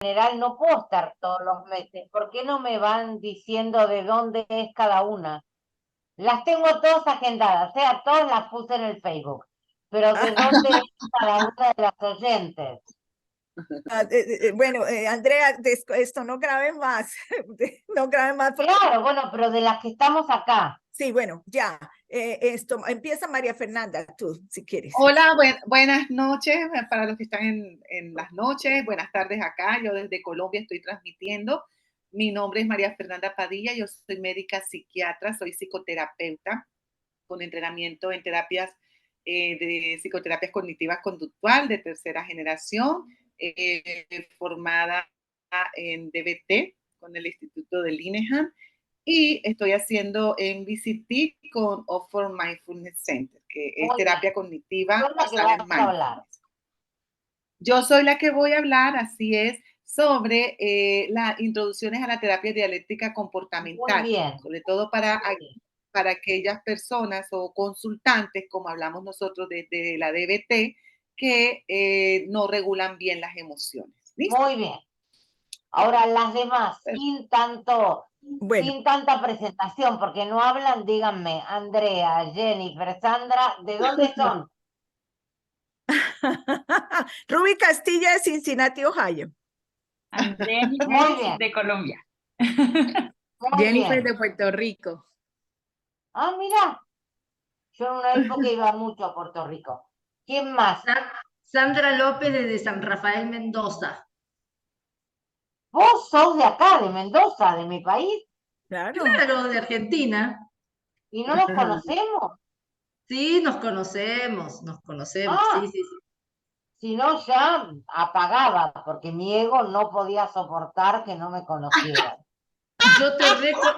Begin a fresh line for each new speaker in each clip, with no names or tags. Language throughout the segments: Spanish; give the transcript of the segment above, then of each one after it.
general no puedo estar todos los meses. ¿Por qué no me van diciendo de dónde es cada una? Las tengo todas agendadas, o sea, todas las puse en el Facebook. Pero ¿de dónde es cada una de las oyentes?
Bueno, Andrea, esto no grabe más, no grabe más porque...
Claro, bueno, pero de las que estamos acá.
Sí, bueno, ya, esto, empieza María Fernanda, tú, si quieres.
Hola, buenas noches para los que están en las noches, buenas tardes acá, yo desde Colombia estoy transmitiendo. Mi nombre es María Fernanda Padilla, yo soy médica psiquiatra, soy psicoterapeuta con entrenamiento en terapias de psicoterapias cognitivas conductual de tercera generación, formada en DBT con el Instituto de Linehan, y estoy haciendo MBCT con Oxford Mindfulness Center, que es terapia cognitiva basada en mindfulness. Yo soy la que voy a hablar, así es, sobre las introducciones a la terapia dialéctica comportamental, sobre todo para aquellas personas o consultantes, como hablamos nosotros desde la DBT, que no regulan bien las emociones. ¿Listo?
Muy bien. Ahora las demás, sin tanta presentación, porque no hablan, díganme, Andrea, Jennifer, Sandra, ¿de dónde son?
Ruby Castilla de Cincinnati, Ohio.
Andrea de Colombia.
Jennifer de Puerto Rico.
Ah, mira, yo en una época iba mucho a Puerto Rico. ¿Quién más?
Sandra López desde San Rafael, Mendoza.
¿Vos sos de acá, de Mendoza, de mi país?
Claro, de Argentina.
¿Y no nos conocemos?
Sí, nos conocemos,
Ah,
sí.
Si no, ya apagaba, porque mi ego no podía soportar que no me conocieran.
Yo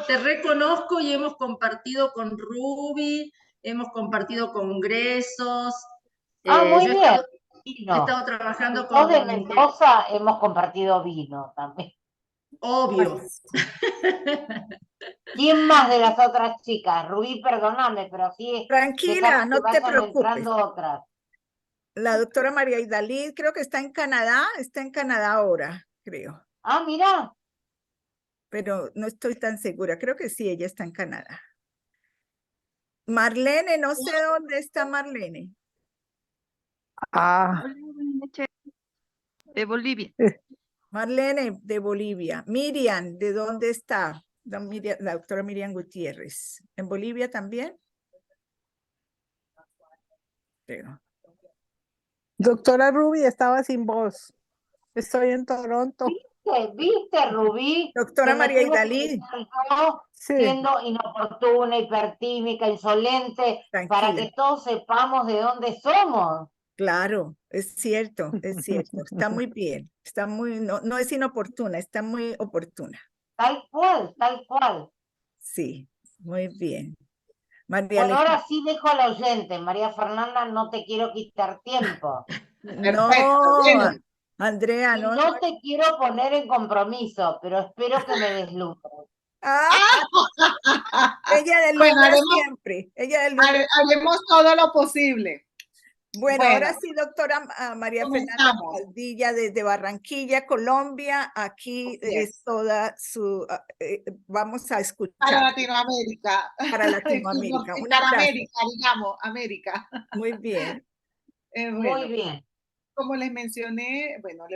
te reconozco y hemos compartido con Ruby, hemos compartido congresos.
Muy
yo
bien.
He estado trabajando
con de Mendoza hemos compartido vino también.
Obvio.
¿Quién más de las otras chicas? Rubí, perdóname, pero sí.
Tranquila, no te preocupes.
Entrando otras.
La doctora María Idalí creo que está en Canadá ahora, creo.
Ah, mira.
Pero no estoy tan segura, creo que sí, ella está en Canadá. Marlene, no sé dónde está Marlene.
Ah. De Bolivia.
Marlene, de Bolivia. Miriam, ¿de dónde está? La doctora Miriam Gutiérrez. ¿En Bolivia también? Pero.
Doctora Ruby, estaba sin voz. Estoy en Toronto.
¿Viste, Rubí?
Doctora María Idalí.
Siendo inoportuna, hipertímica, insolente, para que todos sepamos de dónde somos.
Claro, es cierto, está muy bien, no es inoportuna, está muy oportuna.
Tal cual.
Sí, muy bien.
Bueno, ahora sí dejo al oyente, María Fernanda, no te quiero quitar tiempo.
No, Andrea, no.
No te quiero poner en compromiso, pero espero que me deslumbres.
Ella deslumbra siempre.
Haremos todo lo posible.
Bueno, ahora sí, doctora María Fernanda Padilla desde Barranquilla, Colombia. Aquí es toda su... vamos a escuchar.
Para Latinoamérica.
Para Latinoamérica.
Para América, digamos, América.
Muy bien.
Muy bien.
Como les mencioné, bueno,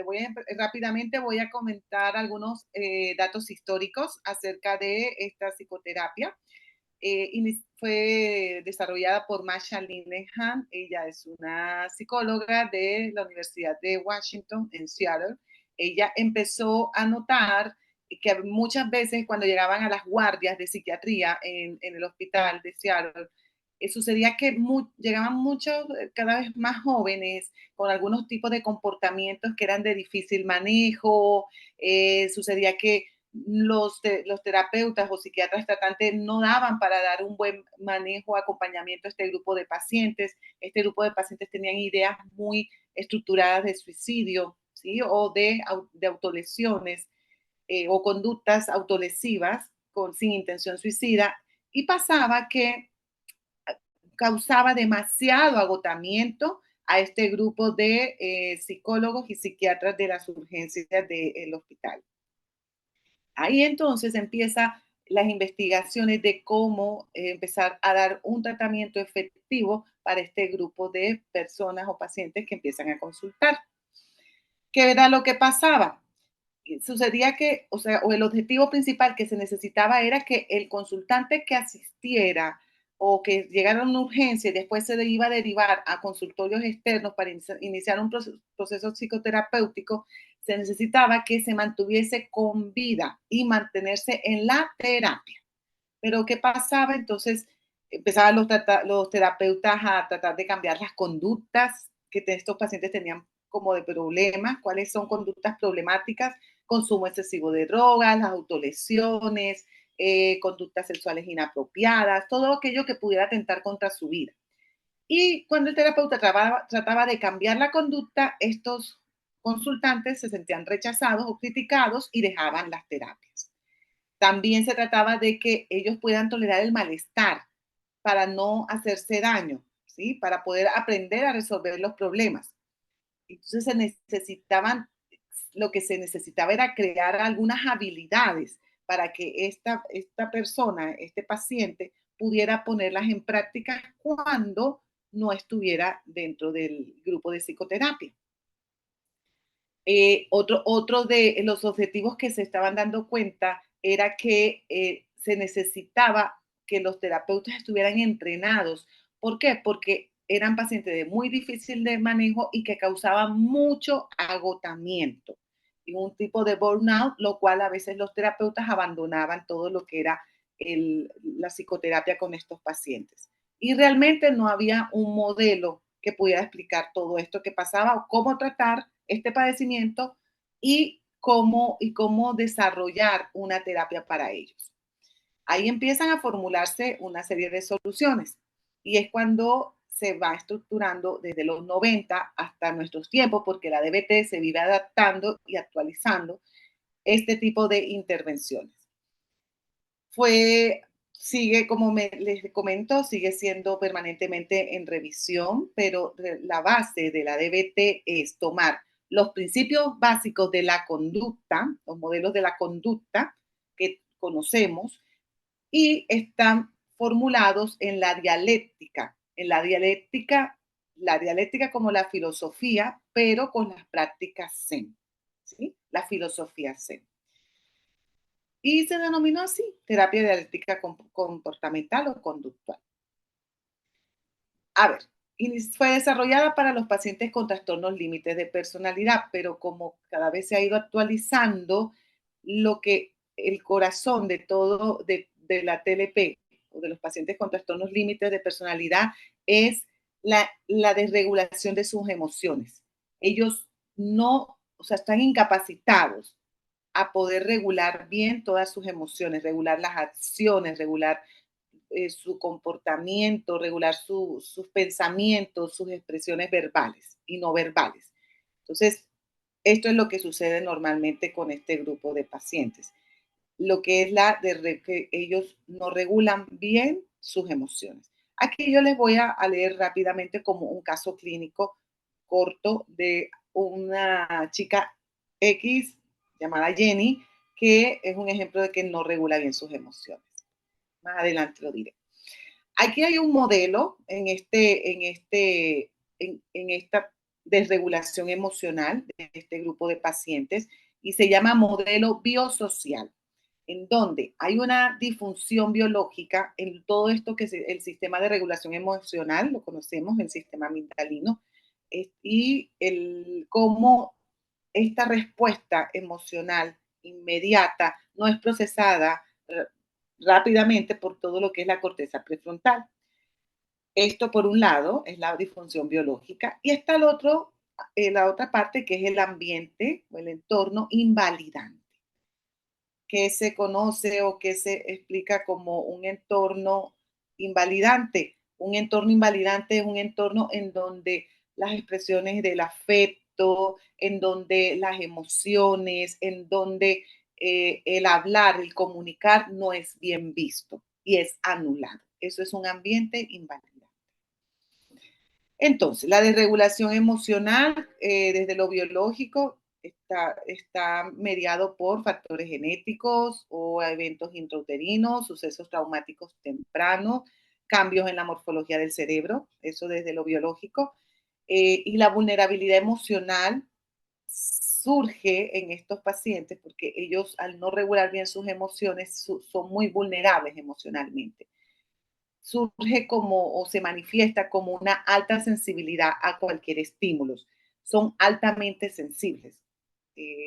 rápidamente voy a comentar algunos datos históricos acerca de esta psicoterapia. Fue desarrollada por Masha Linehan. Ella es una psicóloga de la Universidad de Washington en Seattle. Ella empezó a notar que muchas veces cuando llegaban a las guardias de psiquiatría en el hospital de Seattle, sucedía que llegaban muchos, cada vez más jóvenes, con algunos tipos de comportamientos que eran de difícil manejo. Sucedía que los terapeutas o psiquiatras tratantes no daban para dar un buen manejo o acompañamiento a este grupo de pacientes. Este grupo de pacientes tenían ideas muy estructuradas de suicidio, ¿sí? O de autolesiones o conductas autolesivas sin intención suicida. Y pasaba que causaba demasiado agotamiento a este grupo de psicólogos y psiquiatras de las urgencias del hospital. Ahí entonces empiezan las investigaciones de cómo empezar a dar un tratamiento efectivo para este grupo de personas o pacientes que empiezan a consultar. ¿Qué era lo que pasaba? Sucedía que, o el objetivo principal que se necesitaba era que el consultante que asistiera o que llegara a una urgencia y después se iba a derivar a consultorios externos para iniciar un proceso psicoterapéutico, se necesitaba que se mantuviese con vida y mantenerse en la terapia. Pero ¿qué pasaba? Entonces empezaban los terapeutas a tratar de cambiar las conductas que estos pacientes tenían como de problemas, cuáles son conductas problemáticas, consumo excesivo de drogas, las autolesiones, conductas sexuales inapropiadas, todo aquello que pudiera atentar contra su vida. Y cuando el terapeuta trataba de cambiar la conducta, estos consultantes se sentían rechazados o criticados y dejaban las terapias. También se trataba de que ellos puedan tolerar el malestar para no hacerse daño, ¿sí? Para poder aprender a resolver los problemas. Entonces lo que se necesitaba era crear algunas habilidades para que esta persona, este paciente, pudiera ponerlas en práctica cuando no estuviera dentro del grupo de psicoterapia. Otro de los objetivos que se estaban dando cuenta era que se necesitaba que los terapeutas estuvieran entrenados. ¿Por qué? Porque eran pacientes de muy difícil de manejo y que causaban mucho agotamiento y un tipo de burnout, lo cual a veces los terapeutas abandonaban todo lo que era la psicoterapia con estos pacientes. Y realmente no había un modelo que pudiera explicar todo esto que pasaba o cómo tratar este padecimiento y cómo desarrollar una terapia para ellos. Ahí empiezan a formularse una serie de soluciones y es cuando se va estructurando desde los 90 hasta nuestros tiempos, porque la DBT se vive adaptando y actualizando este tipo de intervenciones. Sigue, como les comento, sigue siendo permanentemente en revisión, pero la base de la DBT es tomar los principios básicos de la conducta, los modelos de la conducta que conocemos, y están formulados en la dialéctica. La dialéctica como la filosofía, pero con las prácticas Zen, ¿sí? La filosofía Zen. Y se denominó así, terapia dialéctica comportamental o conductual. A ver, fue desarrollada para los pacientes con trastornos límites de personalidad, pero como cada vez se ha ido actualizando, el corazón de todo, de la TLP o de los pacientes con trastornos límites de personalidad es la desregulación de sus emociones. Ellos están incapacitados a poder regular bien todas sus emociones, regular las acciones, regular su comportamiento, regular sus pensamientos, sus expresiones verbales y no verbales. Entonces, esto es lo que sucede normalmente con este grupo de pacientes. Lo que es que ellos no regulan bien sus emociones. Aquí yo les voy a leer rápidamente como un caso clínico corto de una chica X llamada Jenny, que es un ejemplo de que no regula bien sus emociones. Más adelante lo diré. Aquí hay un modelo en esta desregulación emocional de este grupo de pacientes y se llama modelo biosocial, en donde hay una disfunción biológica en todo esto que es el sistema de regulación emocional, lo conocemos, el sistema amigdalino, y cómo esta respuesta emocional inmediata no es procesada rápidamente por todo lo que es la corteza prefrontal. Esto, por un lado, es la disfunción biológica y está la otra parte que es el ambiente o el entorno invalidante, que se conoce o que se explica como un entorno invalidante. Un entorno invalidante es un entorno en donde las expresiones del afecto, en donde las emociones, en donde el hablar, el comunicar no es bien visto y es anulado. Eso es un ambiente invalidante. Entonces, la desregulación emocional desde lo biológico está mediado por factores genéticos o eventos intrauterinos, sucesos traumáticos tempranos, cambios en la morfología del cerebro, eso desde lo biológico. Y la vulnerabilidad emocional surge en estos pacientes porque ellos, al no regular bien sus emociones, son muy vulnerables emocionalmente. Surge como o se manifiesta como una alta sensibilidad a cualquier estímulo. Son altamente sensibles.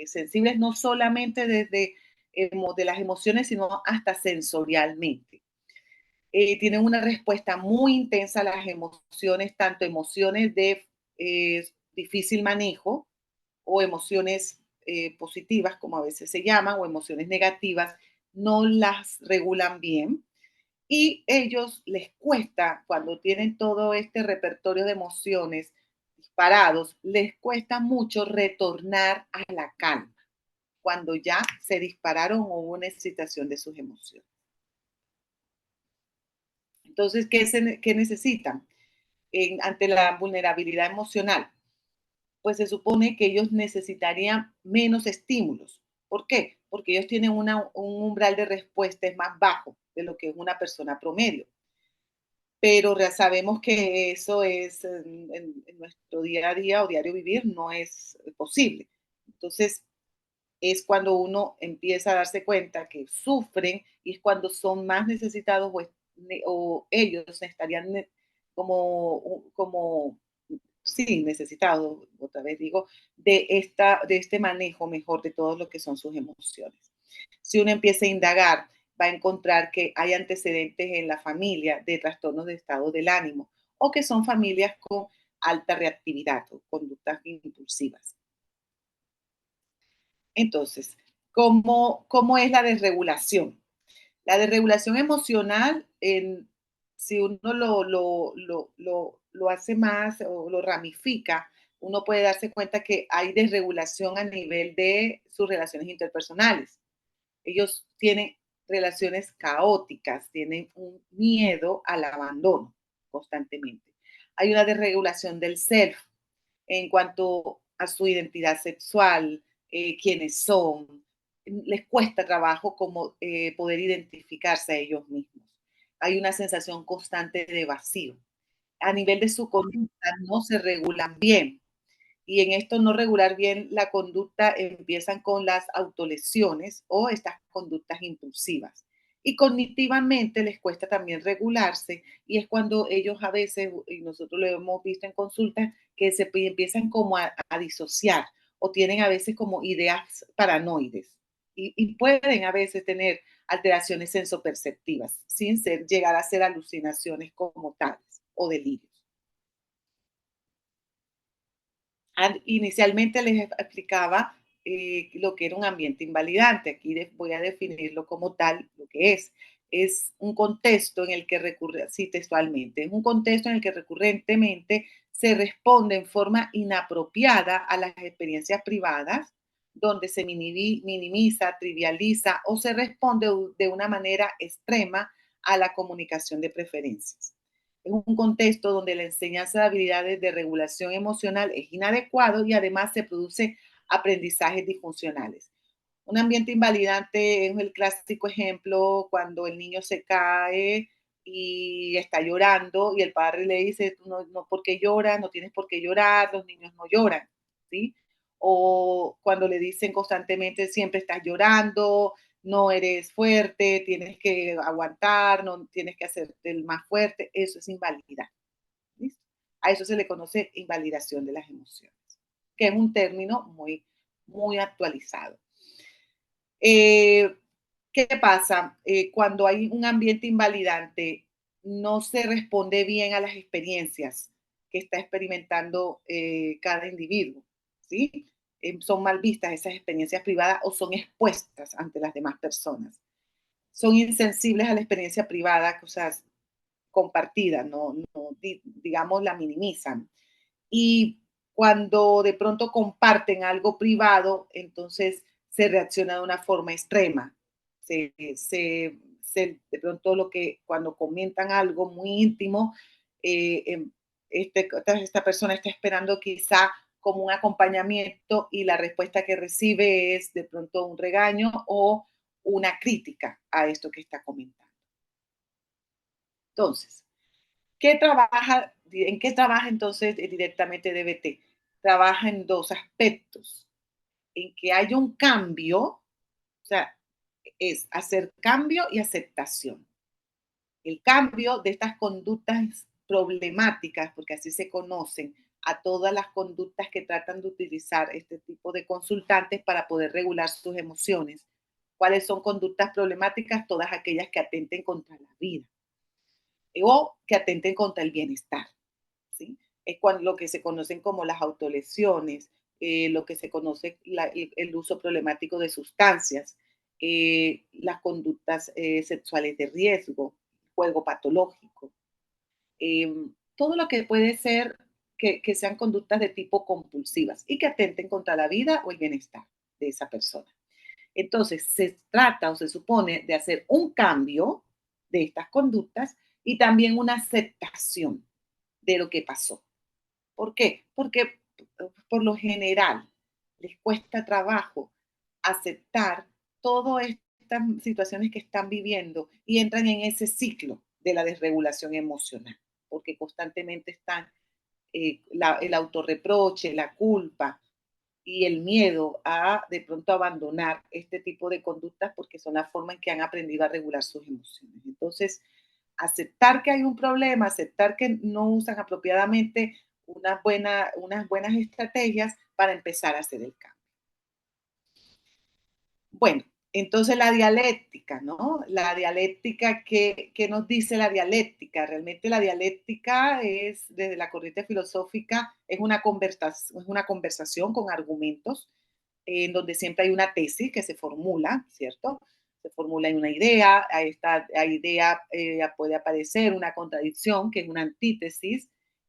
Sensibles no solamente desde de las emociones, sino hasta sensorialmente. Tienen una respuesta muy intensa a las emociones, tanto emociones de difícil manejo o emociones positivas, como a veces se llaman, o emociones negativas, no las regulan bien. Y ellos les cuesta, cuando tienen todo este repertorio de emociones disparados, les cuesta mucho retornar a la calma cuando ya se dispararon o hubo una excitación de sus emociones. Entonces, ¿qué necesitan ante la vulnerabilidad emocional? Pues se supone que ellos necesitarían menos estímulos. ¿Por qué? Porque ellos tienen un umbral de respuesta más bajo de lo que es una persona promedio. Pero ya sabemos que eso es en nuestro día a día o diario vivir no es posible. Entonces, es cuando uno empieza a darse cuenta que sufren y es cuando son más necesitados o ellos estarían como sí, necesitados, otra vez digo, de este manejo mejor de todo lo que son sus emociones. Si uno empieza a indagar, va a encontrar que hay antecedentes en la familia de trastornos de estado del ánimo o que son familias con alta reactividad o conductas impulsivas. Entonces, ¿cómo es la desregulación? La desregulación emocional, si uno lo hace más o lo ramifica, uno puede darse cuenta que hay desregulación a nivel de sus relaciones interpersonales. Ellos tienen relaciones caóticas, tienen un miedo al abandono constantemente. Hay una desregulación del self en cuanto a su identidad sexual, quiénes son. Les cuesta trabajo como poder identificarse a ellos mismos. Hay una sensación constante de vacío. A nivel de su conducta no se regulan bien. Y en esto no regular bien la conducta empiezan con las autolesiones o estas conductas impulsivas. Y cognitivamente les cuesta también regularse y es cuando ellos a veces, y nosotros lo hemos visto en consultas, que se empiezan como a disociar o tienen a veces como ideas paranoides y pueden a veces tener alteraciones sensoperceptivas sin llegar a ser alucinaciones como tales o delirios. Inicialmente les explicaba lo que era un ambiente invalidante. Aquí voy a definirlo como tal, lo que es. Es un contexto en el que sí, textualmente, es un contexto en el que recurrentemente se responde en forma inapropiada a las experiencias privadas, donde se minimiza, trivializa o se responde de una manera extrema a la comunicación de preferencias. Es un contexto donde la enseñanza de habilidades de regulación emocional es inadecuado y además se produce aprendizajes disfuncionales. Un ambiente invalidante es el clásico ejemplo cuando el niño se cae y está llorando y el padre le dice, no, ¿por qué lloras? No tienes por qué llorar, los niños no lloran, ¿sí? O cuando le dicen constantemente, siempre estás llorando, no eres fuerte, tienes que aguantar, no tienes que hacerte el más fuerte, eso es invalidar. ¿Listo? A eso se le conoce invalidación de las emociones, que es un término muy, muy actualizado. ¿Qué pasa? Cuando hay un ambiente invalidante, no se responde bien a las experiencias que está experimentando cada individuo, ¿sí? Son mal vistas esas experiencias privadas o son expuestas ante las demás personas. Son insensibles a la experiencia privada, cosas compartidas, digamos, la minimizan. Y cuando de pronto comparten algo privado, entonces se reacciona de una forma extrema. De pronto cuando comentan algo muy íntimo, esta persona está esperando quizá como un acompañamiento y la respuesta que recibe es de pronto un regaño o una crítica a esto que está comentando. Entonces, ¿en qué trabaja entonces directamente DBT? Trabaja en dos aspectos. En que haya un cambio, o sea, es hacer cambio y aceptación. El cambio de estas conductas problemáticas, porque así se conocen a todas las conductas que tratan de utilizar este tipo de consultantes para poder regular sus emociones. ¿Cuáles son conductas problemáticas? Todas aquellas que atenten contra la vida o que atenten contra el bienestar, ¿sí? Es lo que se conocen como las autolesiones, lo que se conoce el uso problemático de sustancias, las conductas sexuales de riesgo, juego patológico, todo lo que puede ser que sean conductas de tipo compulsivas y que atenten contra la vida o el bienestar de esa persona. Entonces, se trata o se supone de hacer un cambio de estas conductas y también una aceptación de lo que pasó. ¿Por qué? Porque por lo general les cuesta trabajo aceptar todas estas situaciones que están viviendo y entran en ese ciclo de la desregulación emocional, porque constantemente están el autorreproche, la culpa y el miedo a de pronto abandonar este tipo de conductas porque son la forma en que han aprendido a regular sus emociones. Entonces, aceptar que hay un problema, aceptar que no usan apropiadamente unas buenas estrategias para empezar a hacer el cambio. Bueno, entonces la dialéctica, ¿no? La dialéctica, ¿qué nos dice la dialéctica? Realmente la dialéctica es, desde la corriente filosófica, es una conversación con argumentos en donde siempre hay una tesis que se formula, ¿cierto? Se formula una idea, a esta idea puede aparecer una contradicción, que es una antítesis,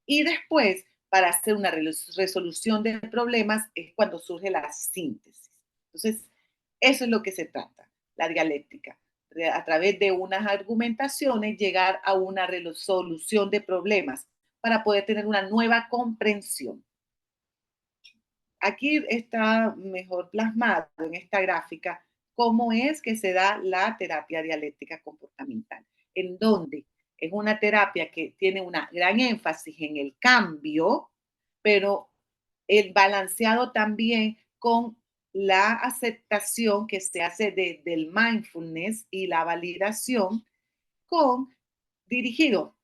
y después, para hacer una resolución de problemas, es cuando surge la síntesis. Entonces, eso es lo que se trata, la dialéctica. A través de unas argumentaciones, llegar a una resolución de problemas para poder tener una nueva comprensión. Aquí está mejor plasmado en esta gráfica cómo es que se da la terapia dialéctica comportamental, en donde es una terapia que tiene una gran énfasis en el cambio, pero el balanceado también con la aceptación que se hace del mindfulness y la validación dirigido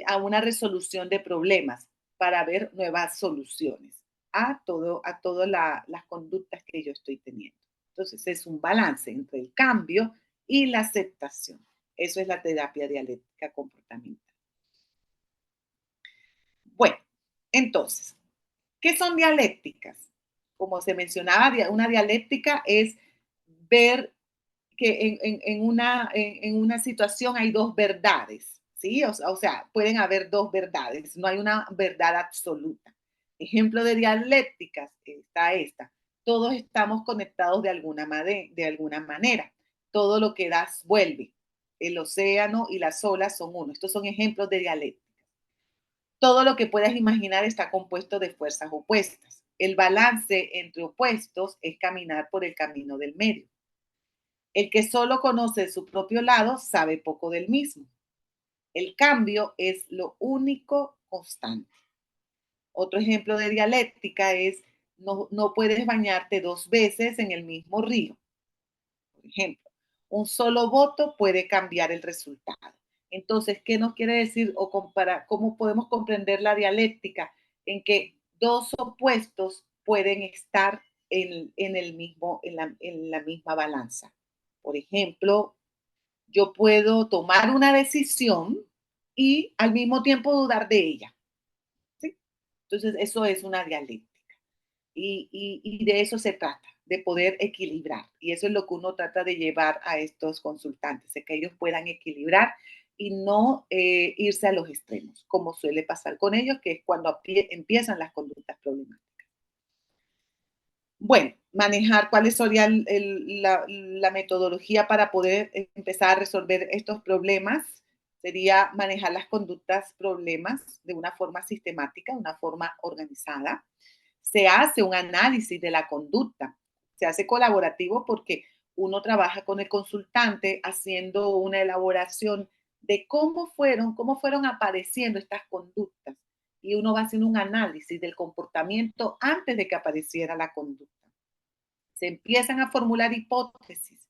a una resolución de problemas para ver nuevas soluciones a todas las conductas que yo estoy teniendo. Entonces es un balance entre el cambio y la aceptación. Eso es la terapia dialéctica comportamental. Bueno, entonces, ¿qué son dialécticas? Como se mencionaba, una dialéctica es ver que en una situación hay dos verdades, ¿sí? O sea, pueden haber dos verdades, no hay una verdad absoluta. Ejemplo de dialécticas está esta. Todos estamos conectados de alguna manera. Todo lo que das vuelve. El océano y las olas son uno. Estos son ejemplos de dialéctica. Todo lo que puedas imaginar está compuesto de fuerzas opuestas. El balance entre opuestos es caminar por el camino del medio. El que solo conoce su propio lado sabe poco del mismo. El cambio es lo único constante. Otro ejemplo de dialéctica es no puedes bañarte dos veces en el mismo río. Por ejemplo, un solo voto puede cambiar el resultado. Entonces, ¿qué nos quiere decir o cómo podemos comprender la dialéctica? En que dos opuestos pueden estar en la misma balanza. Por ejemplo, yo puedo tomar una decisión y al mismo tiempo dudar de ella, ¿sí? Entonces, eso es una dialéctica. Y de eso se trata, de poder equilibrar. Y eso es lo que uno trata de llevar a estos consultantes, de que ellos puedan equilibrar y no irse a los extremos, como suele pasar con ellos, que es cuando empiezan las conductas problemáticas. Bueno, manejar cuál sería la metodología para poder empezar a resolver estos problemas. sería manejar las conductas, problemas de una forma sistemática, de una forma organizada. Se hace un análisis de la conducta, se hace colaborativo porque uno trabaja con el consultante haciendo una elaboración de cómo fueron apareciendo estas conductas, y uno va haciendo un análisis del comportamiento antes de que apareciera la conducta. Se empiezan a formular hipótesis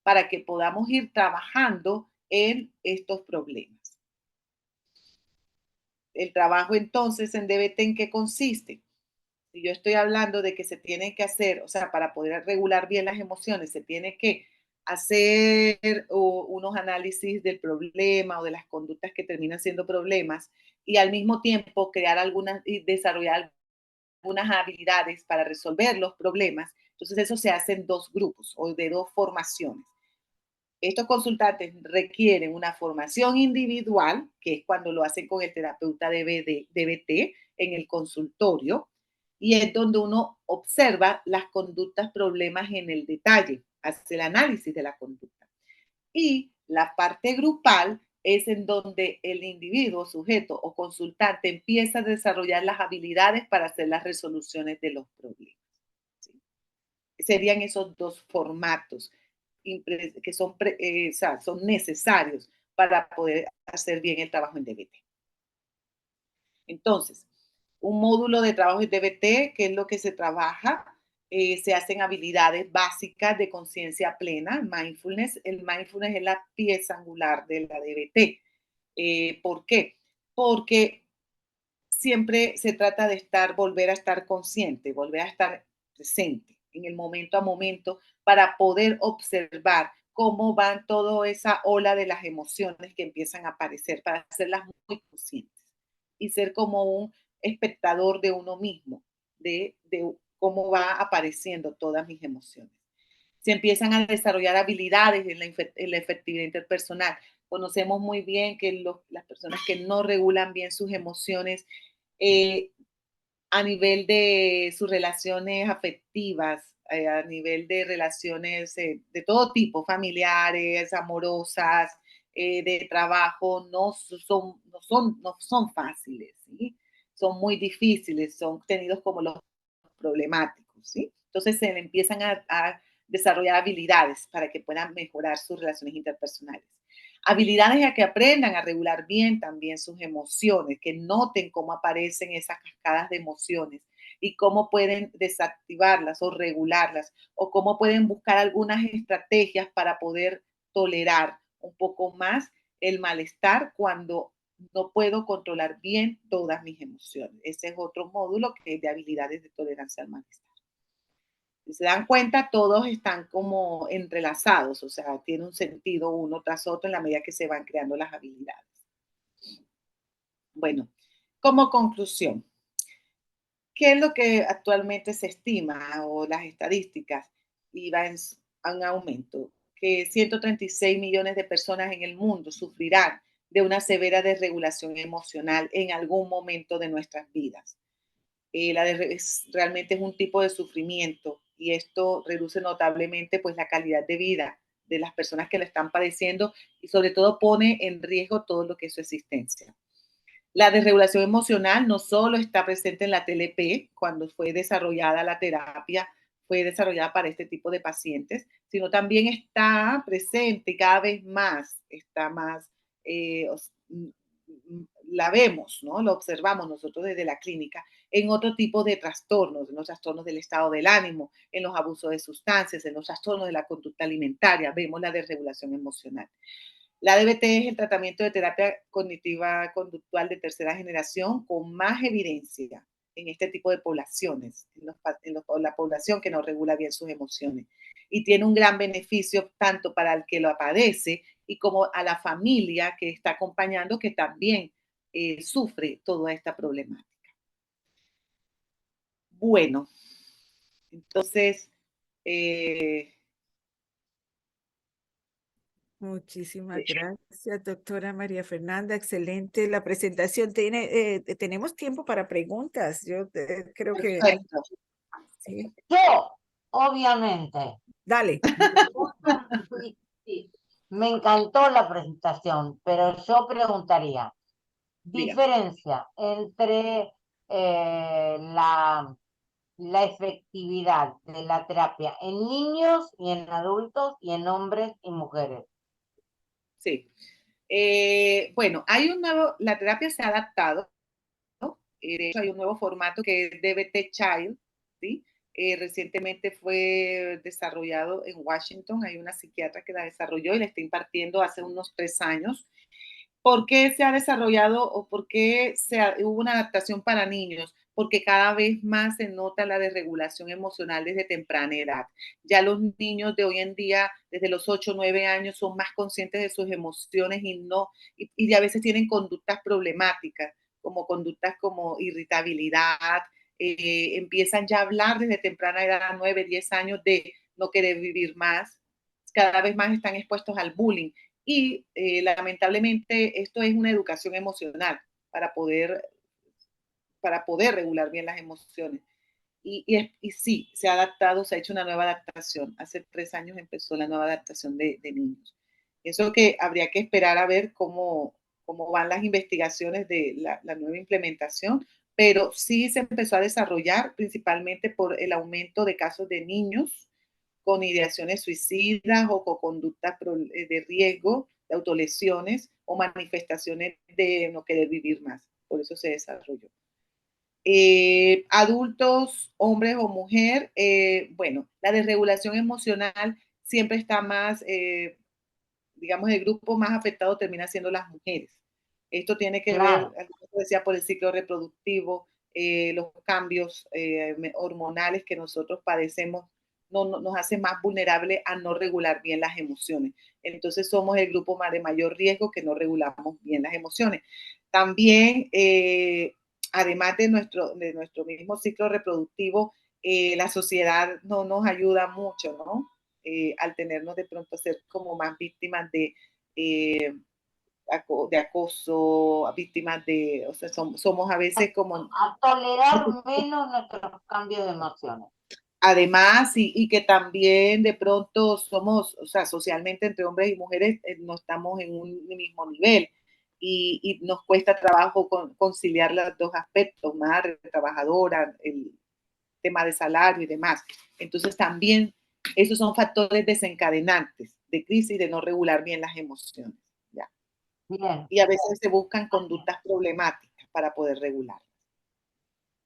para que podamos ir trabajando en estos problemas. El trabajo entonces en DBT, ¿en qué consiste? Si yo estoy hablando de que se tiene que hacer, o sea, para poder regular bien las emociones, se tiene que hacer unos análisis del problema o de las conductas que terminan siendo problemas, y al mismo tiempo crear y desarrollar algunas habilidades para resolver los problemas. Entonces eso se hace en dos grupos o de dos formaciones. Estos consultantes requieren una formación individual, que es cuando lo hacen con el terapeuta de DBT en el consultorio, y es donde uno observa las conductas, problemas en el detalle, hace el análisis de la conducta. Y la parte grupal es en donde el individuo, sujeto o consultante empieza a desarrollar las habilidades para hacer las resoluciones de los problemas. ¿Sí? Serían esos dos formatos que son necesarios para poder hacer bien el trabajo en DBT. Entonces, un módulo de trabajo en DBT, ¿qué es lo que se trabaja? Se hacen habilidades básicas de conciencia plena, mindfulness. El mindfulness es la pieza angular de la DBT. ¿Por qué? Porque siempre se trata de volver a estar consciente, volver a estar presente en el momento a momento para poder observar cómo van toda esa ola de las emociones que empiezan a aparecer, para hacerlas muy conscientes y ser como un espectador de uno mismo, de cómo va apareciendo todas mis emociones. Se empiezan a desarrollar habilidades en la efectividad interpersonal. Conocemos muy bien que las personas que no regulan bien sus emociones a nivel de sus relaciones afectivas, a nivel de relaciones de todo tipo, familiares, amorosas, de trabajo, no son fáciles, ¿sí? Son muy difíciles, son tenidos como los problemáticos, ¿sí? Entonces se empiezan a desarrollar habilidades para que puedan mejorar sus relaciones interpersonales. Habilidades a que aprendan a regular bien también sus emociones, que noten cómo aparecen esas cascadas de emociones y cómo pueden desactivarlas o regularlas, o cómo pueden buscar algunas estrategias para poder tolerar un poco más el malestar cuando no puedo controlar bien todas mis emociones. Ese es otro módulo que es de habilidades de tolerancia al malestar. Si se dan cuenta, todos están como entrelazados, o sea, tiene un sentido uno tras otro en la medida que se van creando las habilidades. Bueno, como conclusión, ¿qué es lo que actualmente se estima o las estadísticas? Y va en aumento, que 136 millones de personas en el mundo sufrirán de una severa desregulación emocional en algún momento de nuestras vidas. Realmente es un tipo de sufrimiento, y esto reduce notablemente pues la calidad de vida de las personas que lo están padeciendo, y sobre todo pone en riesgo todo lo que es su existencia. La desregulación emocional no solo está presente en la TLP, cuando fue desarrollada la terapia, fue desarrollada para este tipo de pacientes, sino también está presente cada vez más, está más, la vemos, ¿no? Lo observamos nosotros desde la clínica en otro tipo de trastornos, en los trastornos del estado del ánimo, en los abusos de sustancias, en los trastornos de la conducta alimentaria, vemos la desregulación emocional. La DBT es el tratamiento de terapia cognitiva conductual de tercera generación con más evidencia en este tipo de poblaciones, en la población que no regula bien sus emociones. Y tiene un gran beneficio tanto para el que lo padece y como a la familia que está acompañando, que también sufre toda esta problemática. Bueno, entonces,
muchísimas gracias, doctora María Fernanda. Excelente la presentación. Tenemos tiempo para preguntas. Yo creo que...
Sí. Yo, obviamente.
Dale.
Sí. Me encantó la presentación, pero yo preguntaría, diferencia entre la efectividad de la terapia en niños y en adultos y en hombres y mujeres.
Sí. Bueno, la terapia se ha adaptado, ¿no? De hecho, hay un nuevo formato que es DBT Child, ¿sí? Recientemente fue desarrollado en Washington, hay una psiquiatra que la desarrolló y la está impartiendo hace unos 3 años. ¿Por qué se ha desarrollado o por qué hubo una adaptación para niños? Porque cada vez más se nota la desregulación emocional desde temprana edad. Ya los niños de hoy en día, desde los 8 o 9 años, son más conscientes de sus emociones y a veces tienen conductas problemáticas, como conductas como irritabilidad, empiezan ya a hablar desde temprana edad, 9, 10 años, de no querer vivir más. Cada vez más están expuestos al bullying. Y lamentablemente esto es una educación emocional para poder regular bien las emociones. Y sí, se ha adaptado, se ha hecho una nueva adaptación. Hace 3 años empezó la nueva adaptación de niños. Eso que habría que esperar a ver cómo van las investigaciones de la nueva implementación, pero sí se empezó a desarrollar principalmente por el aumento de casos de niños con ideaciones suicidas o con conductas de riesgo, de autolesiones o manifestaciones de no querer vivir más. Por eso se desarrolló. Adultos, hombres o mujer, bueno, la desregulación emocional siempre está más, digamos, el grupo más afectado termina siendo las mujeres. Esto tiene que ver, como decía, por el ciclo reproductivo, los cambios hormonales que nosotros padecemos nos hace más vulnerables a no regular bien las emociones. Entonces somos el grupo de mayor riesgo que no regulamos bien las emociones. También, además de nuestro mismo ciclo reproductivo, la sociedad no nos ayuda mucho, ¿no? Al tenernos de pronto ser como más víctimas de acoso, víctimas de, o sea, somos a veces como...
A tolerar menos nuestros cambios de emociones.
Además, y que también de pronto somos, o sea, socialmente entre hombres y mujeres no estamos en un mismo nivel y nos cuesta trabajo conciliar los dos aspectos, madre, trabajadora, el tema de salario y demás. Entonces también esos son factores desencadenantes de crisis, de no regular bien las emociones. ¿Ya?
Bien.
Y a veces se buscan conductas problemáticas para poder regularlas.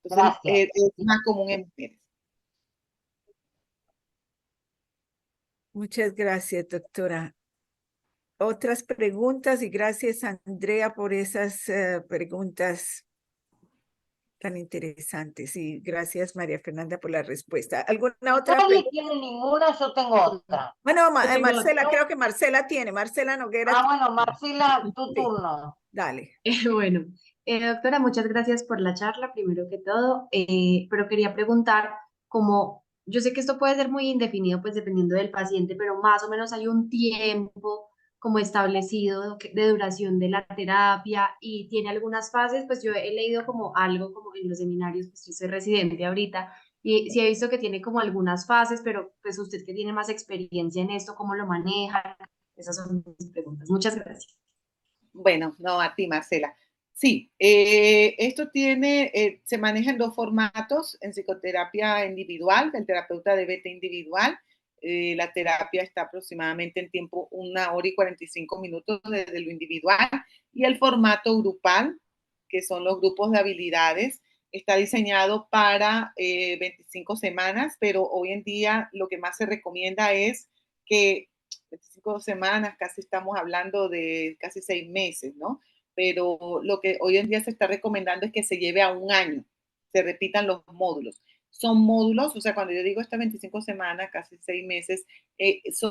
Entonces, es más común en mujeres.
Muchas gracias, doctora. Otras preguntas y gracias, Andrea, por esas preguntas tan interesantes. Y gracias, María Fernanda, por la respuesta. ¿Alguna otra pregunta?
Nadie tiene ninguna, yo tengo otra.
Bueno, Marcela, creo que Marcela tiene. Marcela Noguera.
Bueno, Marcela, tu turno.
Dale.
Bueno, doctora, muchas gracias por la charla, primero que todo, pero quería preguntar, como yo sé que esto puede ser muy indefinido, pues dependiendo del paciente, pero más o menos hay un tiempo como establecido de duración de la terapia y tiene algunas fases, pues yo he leído como algo como en los seminarios, pues yo soy residente ahorita y sí he visto que tiene como algunas fases, pero pues usted que tiene más experiencia en esto, ¿cómo lo maneja? Esas son mis preguntas. Muchas gracias.
Bueno, no, a ti, Marcela. Sí, esto se maneja en 2 formatos, en psicoterapia individual, del terapeuta de DBT individual. La terapia está aproximadamente en tiempo 1 hora y 45 minutos desde lo individual, y el formato grupal, que son los grupos de habilidades, está diseñado para 25 semanas, pero hoy en día lo que más se recomienda es que 25 semanas, casi estamos hablando de casi 6 meses, ¿no? Pero lo que hoy en día se está recomendando es que se lleve a 1 año, se repitan los módulos. Son módulos, o sea, cuando yo digo estas 25 semanas, casi 6 meses, es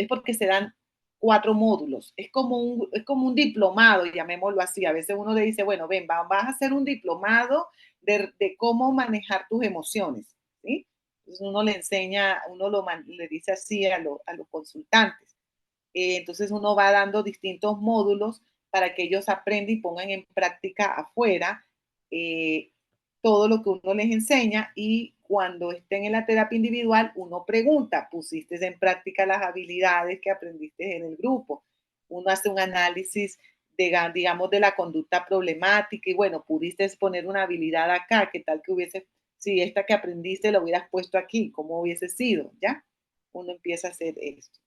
porque se dan 4 módulos. Es como un diplomado, llamémoslo así. A veces uno le dice, bueno, ven, vas a hacer un diplomado de cómo manejar tus emociones, ¿sí? Entonces uno le enseña, le dice así a los consultantes. Entonces uno va dando distintos módulos para que ellos aprendan y pongan en práctica afuera todo lo que uno les enseña y cuando estén en la terapia individual, uno pregunta, ¿pusiste en práctica las habilidades que aprendiste en el grupo? Uno hace un análisis digamos, de la conducta problemática y bueno, pudiste exponer una habilidad acá, ¿qué tal que hubiese, si esta que aprendiste lo hubieras puesto aquí, cómo hubiese sido? ¿Ya? Uno empieza a hacer esto.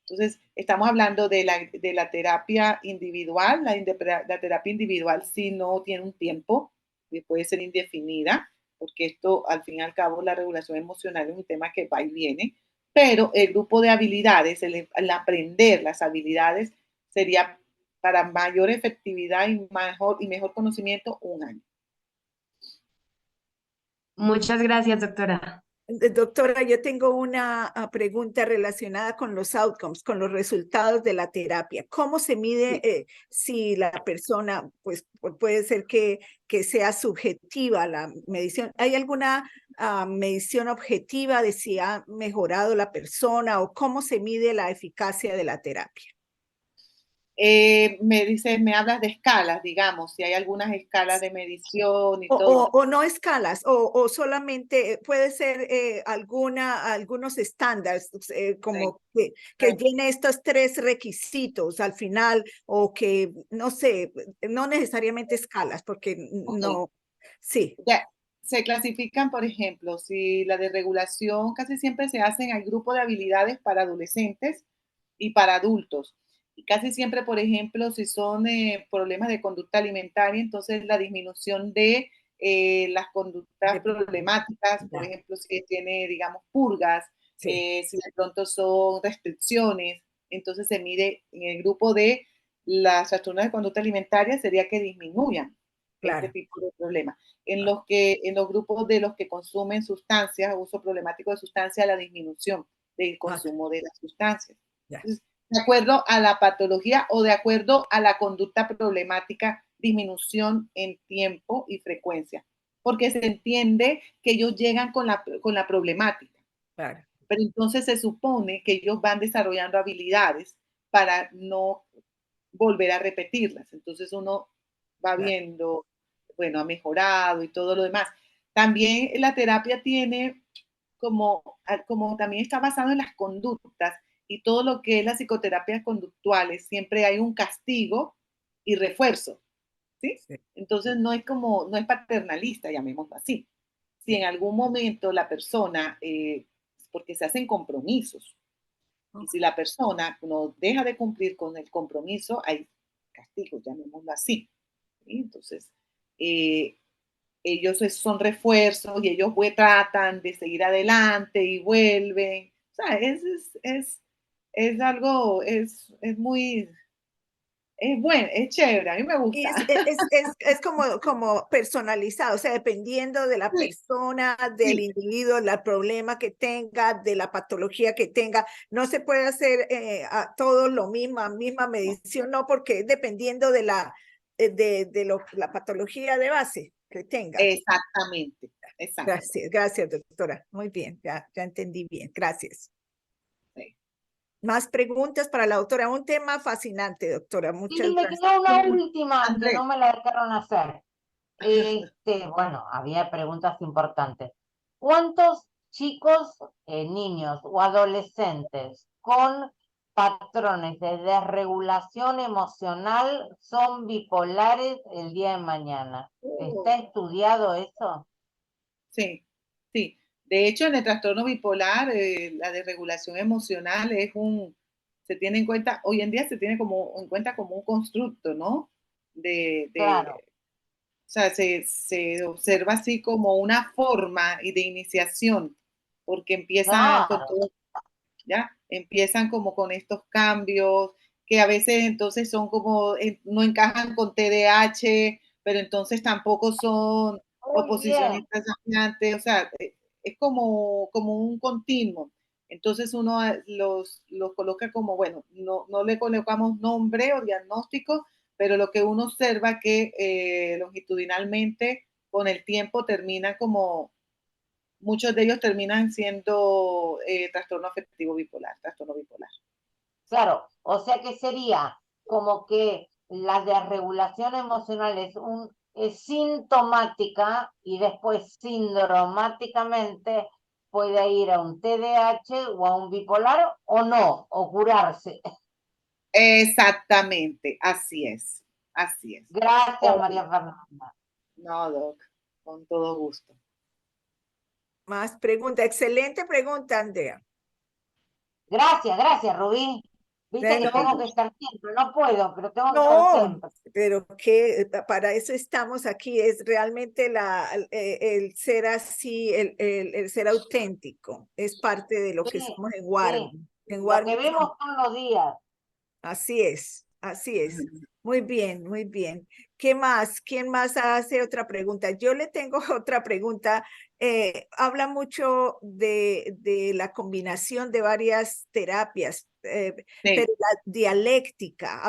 Entonces, estamos hablando de la terapia individual. La terapia individual sí no tiene un tiempo, puede ser indefinida, porque esto, al fin y al cabo, la regulación emocional es un tema que va y viene, pero el grupo de habilidades, el aprender las habilidades, sería para mayor efectividad y mejor conocimiento, 1 año.
Muchas gracias, doctora.
Doctora, yo tengo una pregunta relacionada con los outcomes, con los resultados de la terapia. ¿Cómo se mide si la persona, pues puede ser que sea subjetiva la medición? ¿Hay alguna medición objetiva de si ha mejorado la persona o cómo se mide la eficacia de la terapia?
Me hablas de escalas, digamos, si hay algunas escalas de medición y todo.
O no escalas, o solamente puede ser algunos estándares, como
sí.
que llene estos 3 requisitos al final, o que, no sé, no necesariamente escalas, porque no, sí.
Ya, se clasifican, por ejemplo, si la de regulación casi siempre se hace en el grupo de habilidades para adolescentes y para adultos. Y casi siempre, por ejemplo, si son problemas de conducta alimentaria, entonces la disminución de las conductas problemáticas, por ejemplo, si tiene, digamos, purgas, si de pronto son restricciones, entonces se mide en el grupo de las trastornos de conducta alimentaria, sería que disminuyan este tipo de problemas. En los grupos de los que consumen sustancias, uso problemático de sustancias, la disminución del consumo de las sustancias. Entonces, de acuerdo a la patología o de acuerdo a la conducta problemática, disminución en tiempo y frecuencia, porque se entiende que ellos llegan con la problemática.
Claro.
Pero entonces se supone que ellos van desarrollando habilidades para no volver a repetirlas. Entonces uno va viendo, bueno, ha mejorado y todo lo demás. También la terapia tiene como también está basado en las conductas y todo lo que es las psicoterapias conductuales, siempre hay un castigo y refuerzo, ¿sí? Entonces no es paternalista, llamémoslo así. Si en algún momento la persona, porque se hacen compromisos, y si la persona no deja de cumplir con el compromiso, hay castigo, llamémoslo así. ¿Sí? Entonces, ellos son refuerzos y ellos tratan de seguir adelante y vuelven. O sea, es algo, es muy, es bueno, es chévere, a mí me gusta.
Es como personalizado, o sea, dependiendo de la persona, del individuo, el problema que tenga, de la patología que tenga. No se puede hacer a todos lo mismo, misma medición, no, porque es dependiendo de la patología de base que tenga.
Exactamente.
Gracias, doctora. Muy bien, ya entendí bien. Gracias. Más preguntas para la doctora. Un tema fascinante, doctora. Muchas gracias.
Me quedó una última que no me la dejaron hacer. Bueno, había preguntas importantes. ¿Cuántos chicos, niños o adolescentes con patrones de desregulación emocional son bipolares el día de mañana? ¿Está estudiado eso?
Sí. De hecho, en el trastorno bipolar, la desregulación emocional se tiene en cuenta, hoy en día se tiene en cuenta como un constructo, ¿no?
Claro.
O sea, se observa así como una forma de iniciación, porque empiezan con todo, ¿ya? Empiezan como con estos cambios, que a veces entonces son como, no encajan con TDAH, pero entonces tampoco son oposicionistas dominantes, o sea, es como un continuo. Entonces uno los coloca como, bueno, no le colocamos nombre o diagnóstico, pero lo que uno observa que longitudinalmente con el tiempo termina como, muchos de ellos terminan siendo trastorno afectivo bipolar, trastorno bipolar.
Claro, o sea que sería como que la desregulación emocional es sintomática y después sindromáticamente puede ir a un TDAH o a un bipolar o no, o curarse.
Exactamente, así es, así es.
Gracias, María Fernanda.
No, Doc, con todo gusto.
Más preguntas. Excelente pregunta, Andrea.
Gracias, Rubí. Viste que tengo que estar siempre, no puedo, pero tengo que estar siempre.
Pero que para eso estamos aquí, es realmente el ser así, el ser auténtico, es parte de lo que
Sí,
somos en Warm.
sí.
En
Lo
Warm
que vemos todos los días.
así es, así es. Muy bien, muy bien. ¿Qué más? ¿Quién más hace otra pregunta? Yo le tengo otra pregunta. Habla mucho de la combinación de varias terapias, pero la dialéctica.